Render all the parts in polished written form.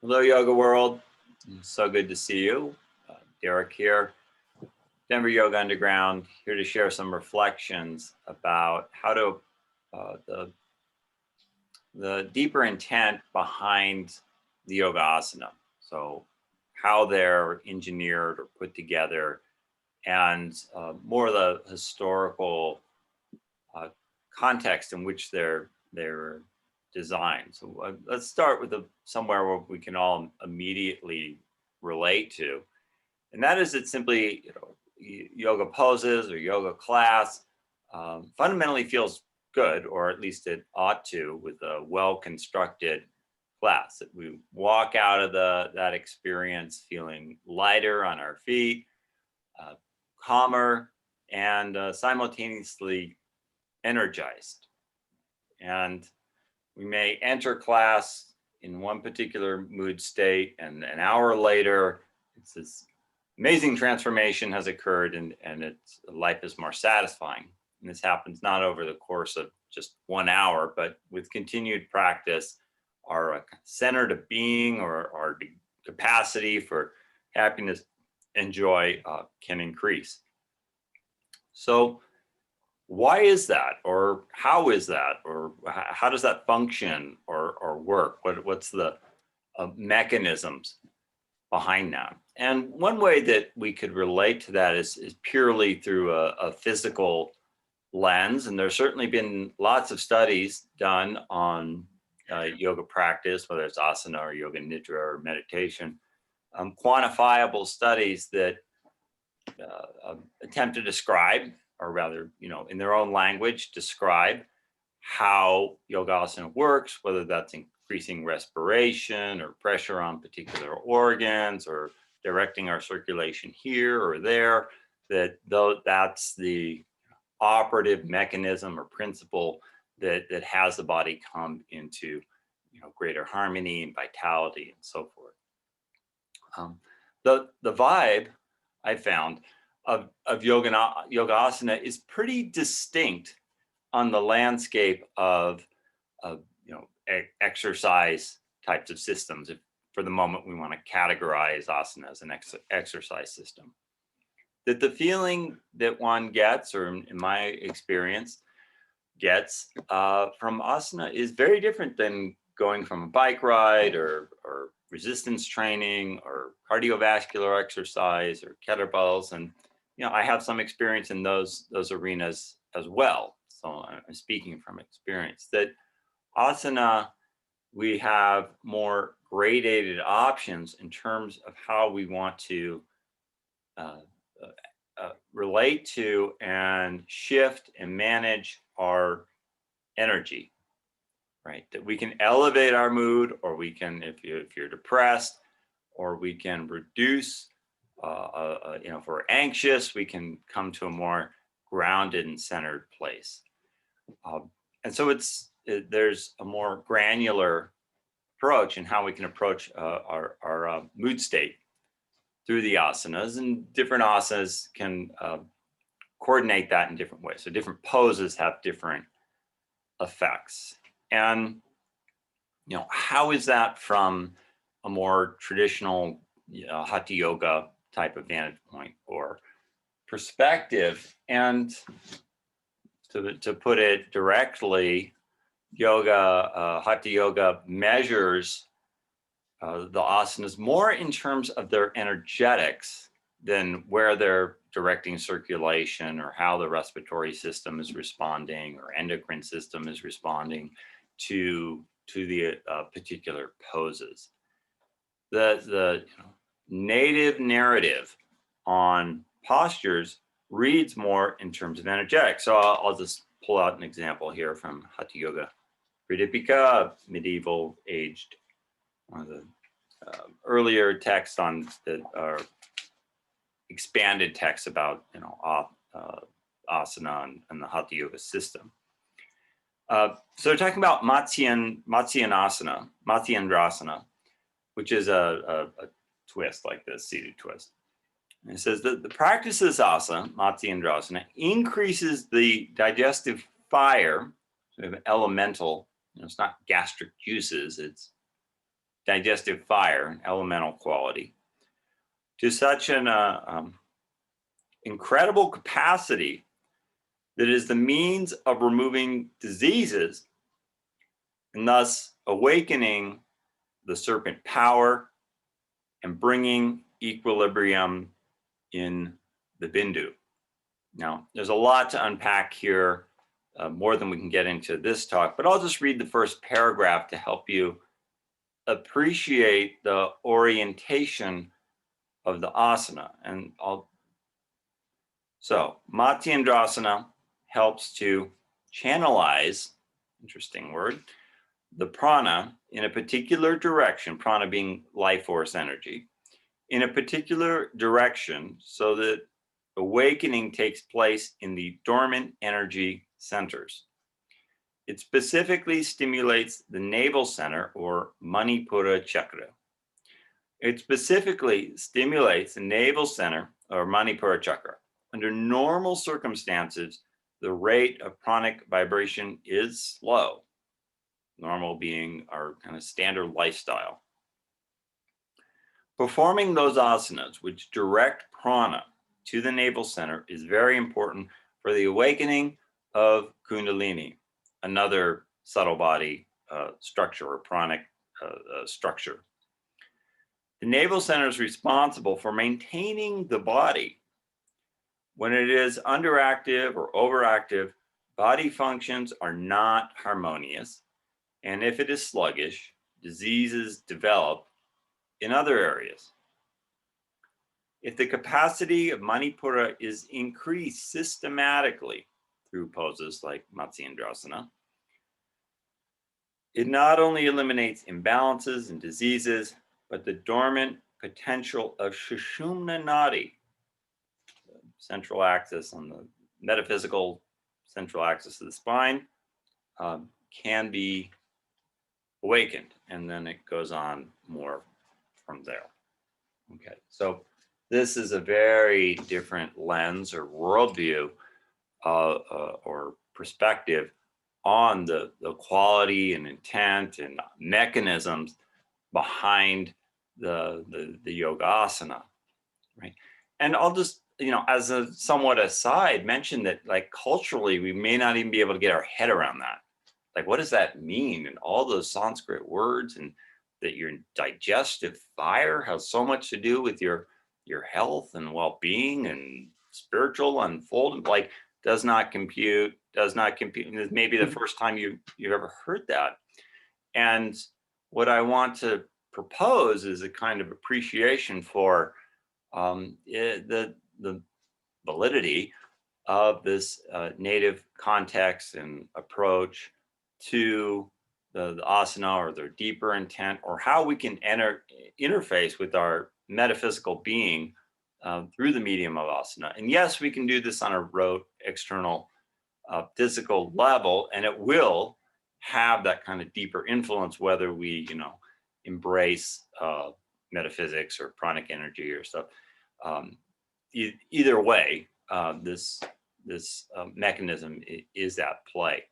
Hello, Yoga World. So good to see you. Derek here, Denver Yoga Underground, here to share some reflections about how to, the deeper intent behind the yoga asana. So how they're engineered or put together, and more of the historical context in which they're designed. So let's start with somewhere where we can all immediately relate to, and that is it simply, yoga poses or yoga class fundamentally feels good, or at least it ought to, with a well-constructed class. That we walk out of that experience feeling lighter on our feet, uh, calmer, and simultaneously energized. And we may enter class in one particular mood state, and an hour later, it's this amazing transformation has occurred, and life is more satisfying. And this happens not over the course of just 1 hour, but with continued practice, our center to being, or our capacity for happiness and joy can increase. So why is that, or how is that, or how does that function or work? What's the mechanisms behind that? And one way that we could relate to that is purely through a physical lens. And there's certainly been lots of studies done on yoga practice, whether it's asana or yoga nidra or meditation, quantifiable studies that attempt to describe, or rather, in their own language, describe how yogasana works, whether that's increasing respiration or pressure on particular organs, or directing our circulation here or there. That's the operative mechanism or principle that has the body come into greater harmony and vitality and so forth. The vibe I found of yogasana is pretty distinct on the landscape of exercise types of systems. If for the moment we want to categorize asana as an exercise system, that the feeling that one gets, or in my experience gets, from asana is very different than going from a bike ride or resistance training or cardiovascular exercise or kettlebells. And I have some experience in those arenas as well. So I'm speaking from experience that asana, we have more gradated options in terms of how we want to relate to and shift and manage our energy, right? That we can elevate our mood, or we can, if you're depressed, or we can reduce, if we're anxious, we can come to a more grounded and centered place. And so there's a more granular approach in how we can approach our mood state through the asanas, and different asanas can coordinate that in different ways. So different poses have different effects. And how is that from a more traditional hatha yoga type of vantage point or perspective? And to put it directly, hatha yoga measures the asanas more in terms of their energetics than where they're directing circulation, or how the respiratory system is responding, or endocrine system is responding to the particular poses. The native narrative on postures reads more in terms of energetics. So I'll just pull out an example here from Hatha Yoga Pradipika, medieval aged, one of the earlier texts on the expanded text about asana and the Hatha Yoga system. So they're talking about Matsyendrasana, which is a twist like this, seated twist. And it says that the practice of this asana, Matsyendrasana, increases the digestive fire, sort of elemental. It's not gastric juices, it's digestive fire, an elemental quality, to such an incredible capacity that is the means of removing diseases and thus awakening the serpent power and bringing equilibrium in the bindu. Now, there's a lot to unpack here, more than we can get into this talk, but I'll just read the first paragraph to help you appreciate the orientation of the asana. So Matsyendrasana helps to channelize, interesting word, the prana in a particular direction, prana being life force energy, in a particular direction so that awakening takes place in the dormant energy centers. It specifically stimulates the navel center or Manipura chakra. It specifically stimulates the navel center or Manipura chakra. Under normal circumstances, the rate of pranic vibration is slow, normal being our kind of standard lifestyle. Performing those asanas, which direct prana to the navel center, is very important for the awakening of Kundalini, another subtle body structure or pranic structure. The navel center is responsible for maintaining the body. When it is underactive or overactive, body functions are not harmonious. And if it is sluggish, diseases develop in other areas. If the capacity of Manipura is increased systematically through poses like Matsyendrasana, it not only eliminates imbalances and diseases, but the dormant potential of Sushumna Nadi, the central axis on the metaphysical central axis of the spine, can be awakened. And then it goes on more from there. Okay, so this is a very different lens or worldview or perspective on the quality and intent and mechanisms behind the yoga asana, right? And I'll just, as a somewhat aside, mention that like culturally, we may not even be able to get our head around that. Like, what does that mean? And all those Sanskrit words, and that your digestive fire has so much to do with your health and well-being and spiritual unfolding, like does not compute. And maybe the first time you've ever heard that. And what I want to propose is a kind of appreciation for the validity of this native context and approach to the asana, or their deeper intent, or how we can interface with our metaphysical being through the medium of asana. And yes, we can do this on a rote external physical level, and it will have that kind of deeper influence, whether we, embrace metaphysics or pranic energy or stuff. Either way, this mechanism is at play.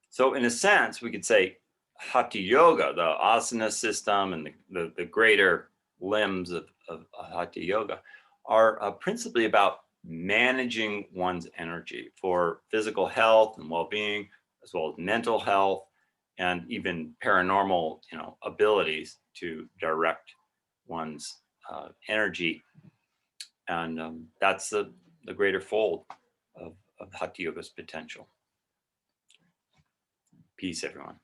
So in a sense, we could say Hatha Yoga, the asana system and the greater limbs of Hatha Yoga are principally about managing one's energy for physical health and well-being, as well as mental health and even paranormal, abilities to direct one's energy. And that's the greater fold of Hatha Yoga's potential. Peace, everyone.